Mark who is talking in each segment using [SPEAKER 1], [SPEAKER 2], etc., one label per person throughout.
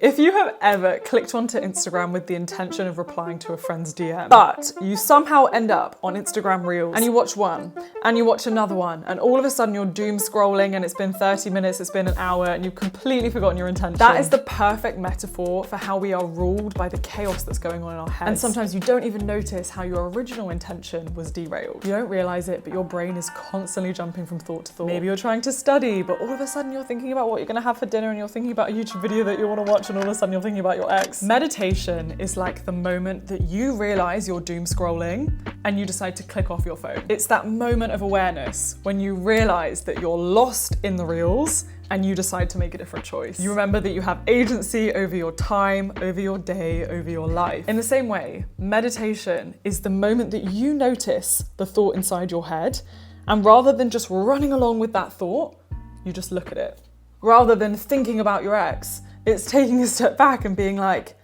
[SPEAKER 1] If you have ever clicked onto Instagram with the intention of replying to a friend's DM, but you somehow end up on Instagram Reels and you watch one and you watch another one and all of a sudden you're doom scrolling and it's been 30 minutes, it's been an hour and you've completely forgotten your intention. That is the perfect metaphor for how we are ruled by the chaos that's going on in our heads. And sometimes you don't even notice how your original intention was derailed. You don't realize it, but your brain is constantly jumping from thought to thought. Maybe you're trying to study, but all of a sudden you're thinking about what you're gonna have for dinner and you're thinking about a YouTube video that you wanna watch and all of a sudden you're thinking about your ex. Meditation is like the moment that you realize you're doom scrolling and you decide to click off your phone. It's that moment of awareness when you realize that you're lost in the reels and you decide to make a different choice. You remember that you have agency over your time, over your day, over your life. In the same way, meditation is the moment that you notice the thought inside your head, and rather than just running along with that thought, you just look at it. Rather than thinking about your ex, it's taking a step back and being like,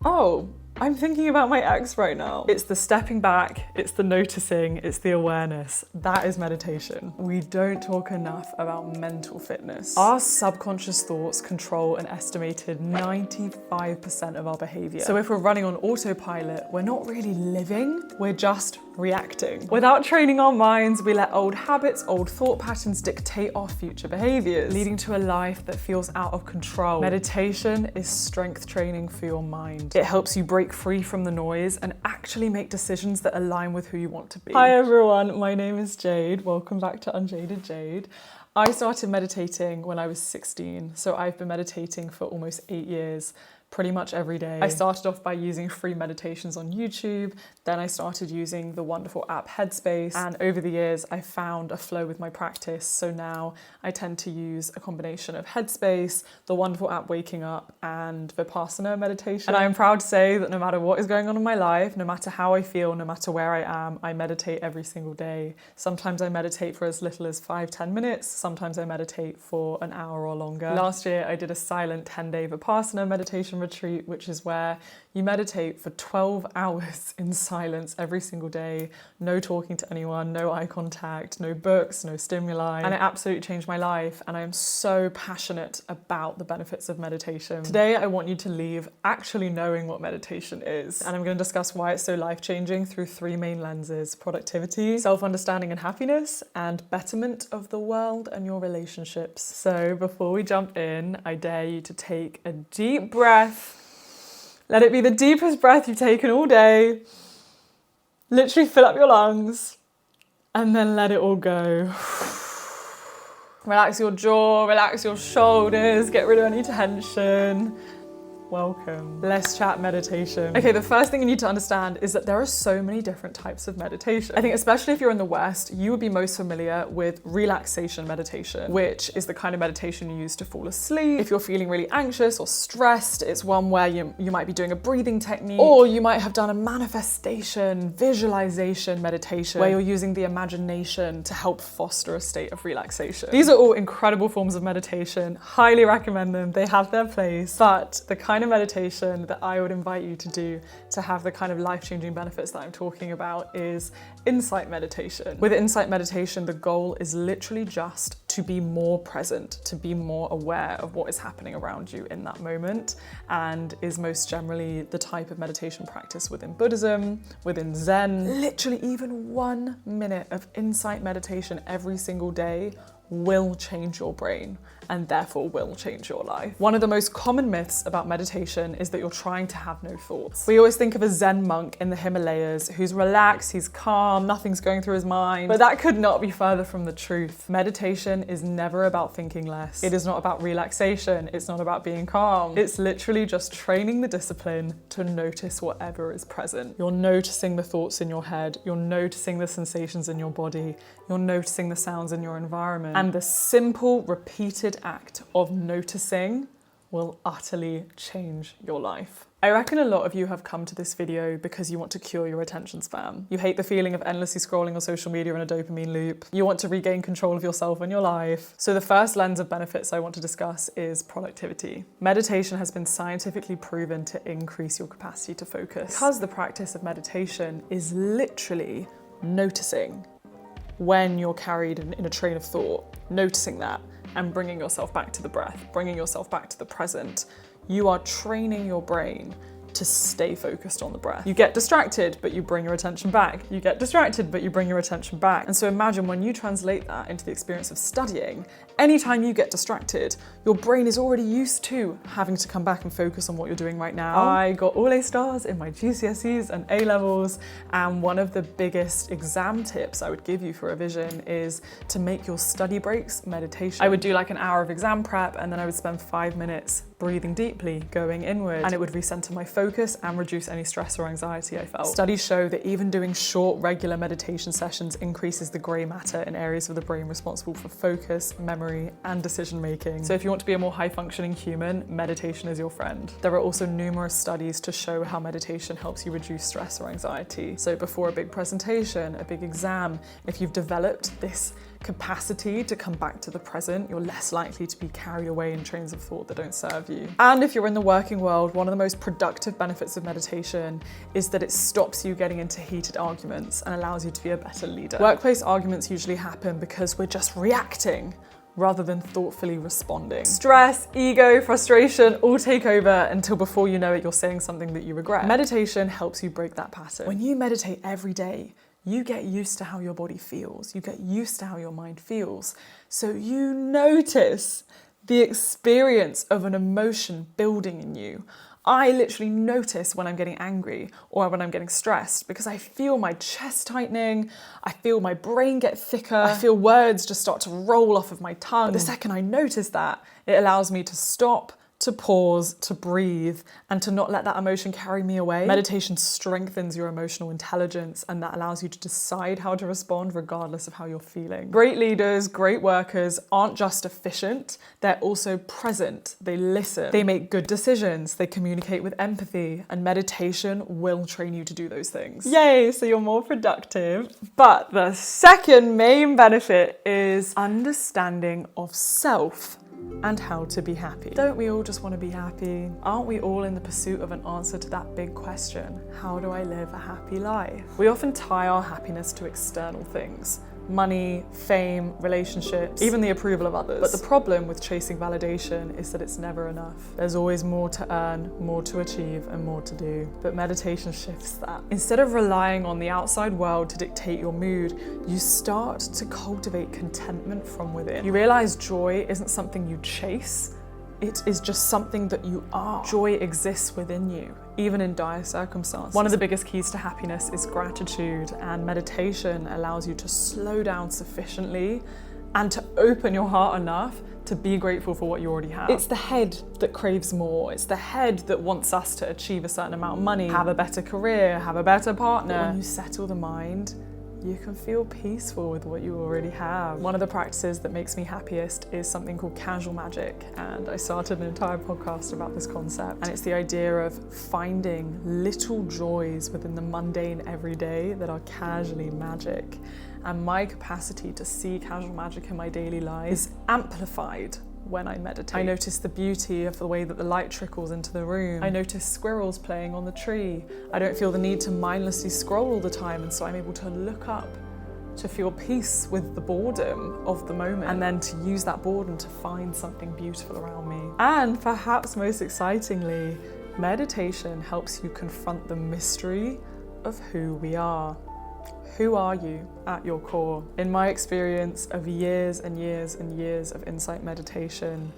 [SPEAKER 1] oh, I'm thinking about my ex right now. It's the stepping back, it's the noticing, it's the awareness. That is meditation. We don't talk enough about mental fitness. Our subconscious thoughts control an estimated 95% of our behavior. So if we're running on autopilot, we're not really living, we're just reacting. Without training our minds, we let old habits, old thought patterns dictate our future behaviors, leading to a life that feels out of control. Meditation is strength training for your mind. It helps you break free from the noise and actually make decisions that align with who you want to be. Hi everyone, my name is Jade. Welcome back to Unjaded Jade. I started meditating when I was 16, so I've been meditating for almost 8 years. Pretty much every day. I started off by using free meditations on YouTube, then I started using the wonderful app Headspace, and over the years I found a flow with my practice, so now I tend to use a combination of Headspace, the wonderful app Waking Up, and Vipassana meditation. And I am proud to say that no matter what is going on in my life, no matter how I feel, no matter where I am, I meditate every single day. Sometimes I meditate for as little as 5-10 minutes, sometimes I meditate for an hour or longer. Last year I did a silent 10-day Vipassana meditation retreat, which is where you meditate for 12 hours in silence every single day, no talking to anyone, no eye contact, no books, no stimuli, and it absolutely changed my life, and I am so passionate about the benefits of meditation. Today I want you to leave actually knowing what meditation is, and I'm going to discuss why it's so life-changing through 3 main lenses: productivity, self-understanding and happiness, and betterment of the world and your relationships. So before we jump in, I dare you to take a deep breath. Let it be the deepest breath you've taken all day. Literally fill up your lungs and then let it all go. Relax your jaw, relax your shoulders, get rid of any tension. Welcome. Let's chat meditation. Okay, the first thing you need to understand is that there are so many different types of meditation. I think especially if you're in the West, you would be most familiar with relaxation meditation, which is the kind of meditation you use to fall asleep. If you're feeling really anxious or stressed, it's one where you might be doing a breathing technique, or you might have done a manifestation, visualization meditation, where you're using the imagination to help foster a state of relaxation. These are all incredible forms of meditation. Highly recommend them. They have their place, but the kind of meditation that I would invite you to do to have the kind of life-changing benefits that I'm talking about is insight meditation. With insight meditation, the goal is literally just to be more present, to be more aware of what is happening around you in that moment, and is most generally the type of meditation practice within Buddhism, within Zen. Literally even 1 minute of insight meditation every single day will change your brain and therefore will change your life. One of the most common myths about meditation is that you're trying to have no thoughts. We always think of a Zen monk in the Himalayas who's relaxed, he's calm, nothing's going through his mind, but that could not be further from the truth. Meditation is never about thinking less. It is not about relaxation. It's not about being calm. It's literally just training the discipline to notice whatever is present. You're noticing the thoughts in your head. You're noticing the sensations in your body. You're noticing the sounds in your environment. And the simple, repeated act of noticing will utterly change your life. I reckon a lot of you have come to this video because you want to cure your attention span. You hate the feeling of endlessly scrolling on social media in a dopamine loop. You want to regain control of yourself and your life. So the first lens of benefits I want to discuss is productivity. Meditation has been scientifically proven to increase your capacity to focus, because the practice of meditation is literally noticing when you're carried in a train of thought, noticing that and bringing yourself back to the breath, bringing yourself back to the present. you are training your brain to stay focused on the breath. You get distracted, but you bring your attention back. You get distracted, but you bring your attention back. And so imagine when you translate that into the experience of studying, anytime you get distracted, your brain is already used to having to come back and focus on what you're doing right now. I got all A stars in my GCSEs and A levels, and one of the biggest exam tips I would give you for revision is to make your study breaks meditation. I would do like an hour of exam prep, and then I would spend 5 minutes breathing deeply, going inward, and it would recenter my focus and reduce any stress or anxiety I felt. Studies show that even doing short, regular meditation sessions increases the grey matter in areas of the brain responsible for focus, memory, and decision making. So if you want to be a more high-functioning human, meditation is your friend. There are also numerous studies to show how meditation helps you reduce stress or anxiety. So before a big presentation, a big exam, if you've developed this capacity to come back to the present, you're less likely to be carried away in trains of thought that don't serve you. And if you're in the working world, one of the most productive benefits of meditation is that it stops you getting into heated arguments and allows you to be a better leader. Workplace arguments usually happen because we're just reacting rather than thoughtfully responding. Stress, ego, frustration all take over until before you know it, you're saying something that you regret. Meditation helps you break that pattern. When you meditate every day, you get used to how your body feels. You get used to how your mind feels. So you notice the experience of an emotion building in you. I literally notice when I'm getting angry or when I'm getting stressed because I feel my chest tightening, I feel my brain get thicker, I feel words just start to roll off of my tongue. But the second I notice that, it allows me to stop, to pause, to breathe, and to not let that emotion carry me away. Meditation strengthens your emotional intelligence, and that allows you to decide how to respond regardless of how you're feeling. Great leaders, great workers aren't just efficient, they're also present. They listen, they make good decisions, they communicate with empathy, and meditation will train you to do those things. Yay, so you're more productive. But the second main benefit is understanding of self and how to be happy. Don't we all just want to be happy? Aren't we all in the pursuit of an answer to that big question? How do I live a happy life? We often tie our happiness to external things. Money, fame, relationships, even the approval of others. But the problem with chasing validation is that it's never enough. There's always more to earn, more to achieve, and more to do. But meditation shifts that. Instead of relying on the outside world to dictate your mood, you start to cultivate contentment from within. You realize joy isn't something you chase, it is just something that you are. Joy exists within you, even in dire circumstances. One of the biggest keys to happiness is gratitude, and meditation allows you to slow down sufficiently and to open your heart enough to be grateful for what you already have. It's the head that craves more. It's the head that wants us to achieve a certain amount of money, have a better career, have a better partner. But when you settle the mind, you can feel peaceful with what you already have. One of the practices that makes me happiest is something called casual magic, and I started an entire podcast about this concept, and it's the idea of finding little joys within the mundane everyday that are casually magic. And my capacity to see casual magic in my daily life is amplified when I meditate. I notice the beauty of the way that the light trickles into the room. I notice squirrels playing on the tree. I don't feel the need to mindlessly scroll all the time, and so I'm able to look up, to feel peace with the boredom of the moment, and then to use that boredom to find something beautiful around me. And perhaps most excitingly, meditation helps you confront the mystery of who we are. Who are you at your core? In my experience of years and years and years of insight meditation,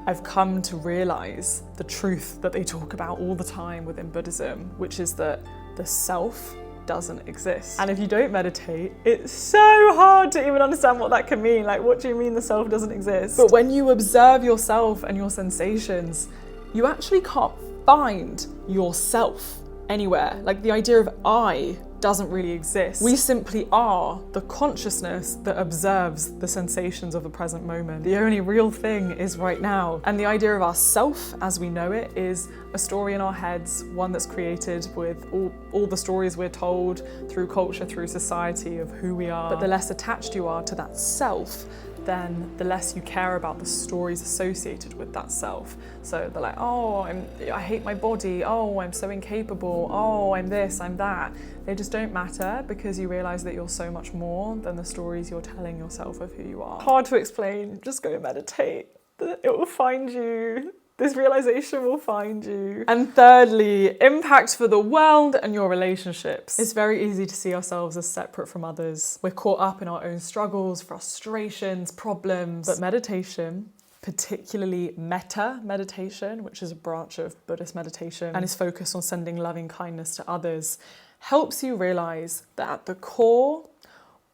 [SPEAKER 1] I've come to realize the truth that they talk about all the time within Buddhism, which is that the self doesn't exist. And if you don't meditate, it's so hard to even understand what that can mean. Like, what do you mean the self doesn't exist? But when you observe yourself and your sensations, you actually can't find yourself anywhere. Like, the idea of I doesn't really exist. We simply are the consciousness that observes the sensations of the present moment. The only real thing is right now. And the idea of ourself as we know it is a story in our heads, one that's created with all the stories we're told through culture, through society of who we are. But the less attached you are to that self, then the less you care about the stories associated with that self. So they're like, oh, I hate my body, oh, I'm so incapable, oh, I'm this, I'm that. They just don't matter because you realize that you're so much more than the stories you're telling yourself of who you are. Hard to explain, just go meditate. It will find you. This realization will find you. And thirdly, impact for the world and your relationships. It's very easy to see ourselves as separate from others. We're caught up in our own struggles, frustrations, problems. But meditation, particularly metta meditation, which is a branch of Buddhist meditation and is focused on sending loving kindness to others, helps you realize that at the core,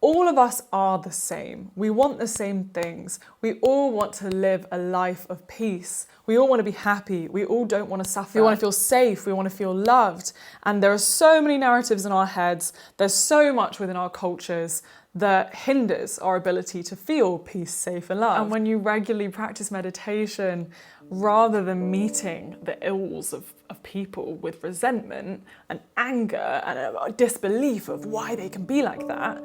[SPEAKER 1] all of us are the same. We want the same things. We all want to live a life of peace. We all want to be happy. We all don't want to suffer. We want to feel safe. We want to feel loved. And there are so many narratives in our heads. There's so much within our cultures that hinders our ability to feel peace, safe and love. And when you regularly practice meditation, rather than meeting the ills of people with resentment and anger and a disbelief of why they can be like that,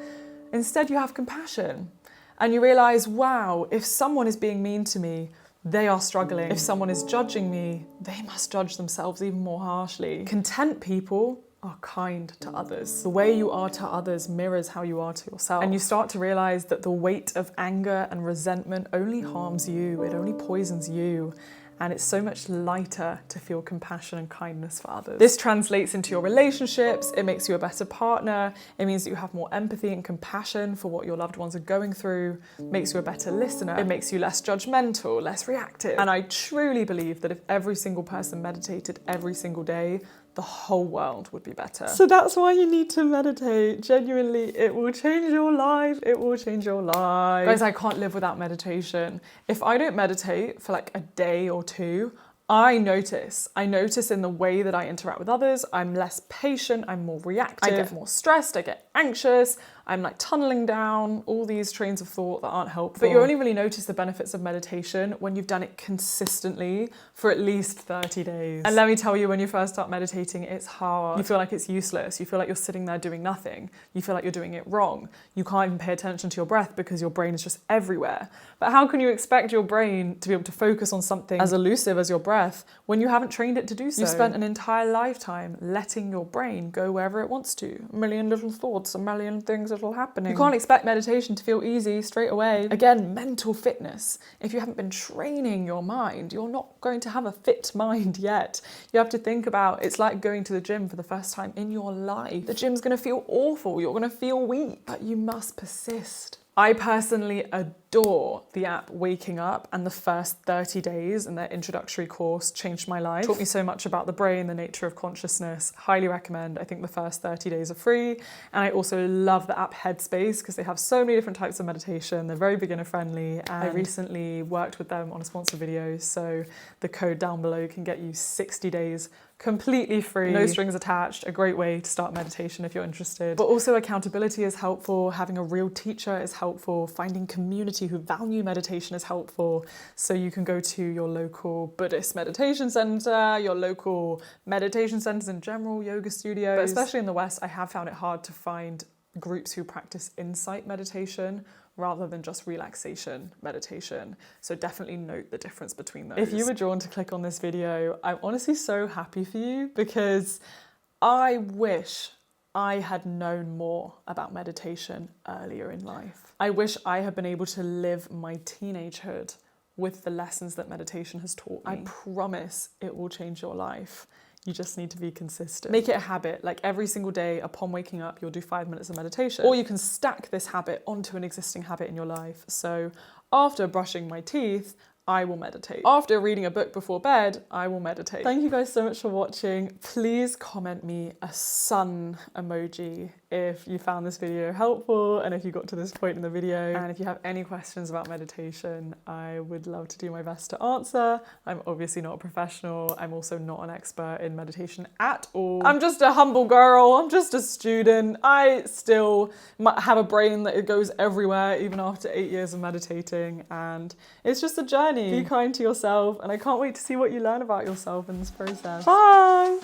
[SPEAKER 1] instead, you have compassion and you realize, wow, if someone is being mean to me, they are struggling. If someone is judging me, they must judge themselves even more harshly. Content people are kind to others. The way you are to others mirrors how you are to yourself. And you start to realize that the weight of anger and resentment only harms you. It only poisons you. And it's so much lighter to feel compassion and kindness for others. This translates into your relationships. It makes you a better partner. It means that you have more empathy and compassion for what your loved ones are going through. It makes you a better listener. It makes you less judgmental, less reactive. And I truly believe that if every single person meditated every single day, the whole world would be better. So that's why you need to meditate. Genuinely, it will change your life. It will change your life. Guys, I can't live without meditation. If I don't meditate for like a day or two, I notice in the way that I interact with others. I'm less patient, I'm more reactive, I get more stressed, I get anxious, I'm like tunneling down all these trains of thought that aren't helpful. But you only really notice the benefits of meditation when you've done it consistently for at least 30 days. And let me tell you, when you first start meditating, it's hard. You feel like it's useless. You feel like you're sitting there doing nothing. You feel like you're doing it wrong. You can't even pay attention to your breath because your brain is just everywhere. But how can you expect your brain to be able to focus on something as elusive as your breath when you haven't trained it to do so? You've spent an entire lifetime letting your brain go wherever it wants to. A million little thoughts, a million things that'll happen. You can't expect meditation to feel easy straight away. Again, mental fitness. If you haven't been training your mind, you're not going to have a fit mind yet. You have to think about, it's like going to the gym for the first time in your life. The gym's gonna feel awful. You're gonna feel weak, but you must persist. I personally adore the app Waking Up, and the first 30 days in their introductory course changed my life. Taught me so much about the brain, the nature of consciousness. Highly recommend. I think the first 30 days are free. And I also love the app Headspace because they have so many different types of meditation. They're very beginner friendly. And I recently worked with them on a sponsored video, so the code down below can get you 60 days completely free, no strings attached, a great way to start meditation if you're interested. But also accountability is helpful, having a real teacher is helpful, finding community who value meditation is helpful. So you can go to your local Buddhist meditation center, your local meditation centers in general, yoga studios. But especially in the West, I have found it hard to find groups who practice insight meditation rather than just relaxation meditation. So definitely note the difference between those. If you were drawn to click on this video, I'm honestly so happy for you because I wish I had known more about meditation earlier in life. I wish I had been able to live my teenagehood with the lessons that meditation has taught me. I promise it will change your life. You just need to be consistent. Make it a habit, like every single day upon waking up, you'll do 5 minutes of meditation. Or you can stack this habit onto an existing habit in your life. So after brushing my teeth, I will meditate. After reading a book before bed, I will meditate. Thank you guys so much for watching. Please comment me a sun emoji if you found this video helpful and if you got to this point in the video. And if you have any questions about meditation, I would love to do my best to answer. I'm obviously not a professional. I'm also not an expert in meditation at all. I'm just a humble girl. I'm just a student. I still have a brain that it goes everywhere even after 8 years of meditating, and it's just a journey. Be kind to yourself, and I can't wait to see what you learn about yourself in this process. Bye!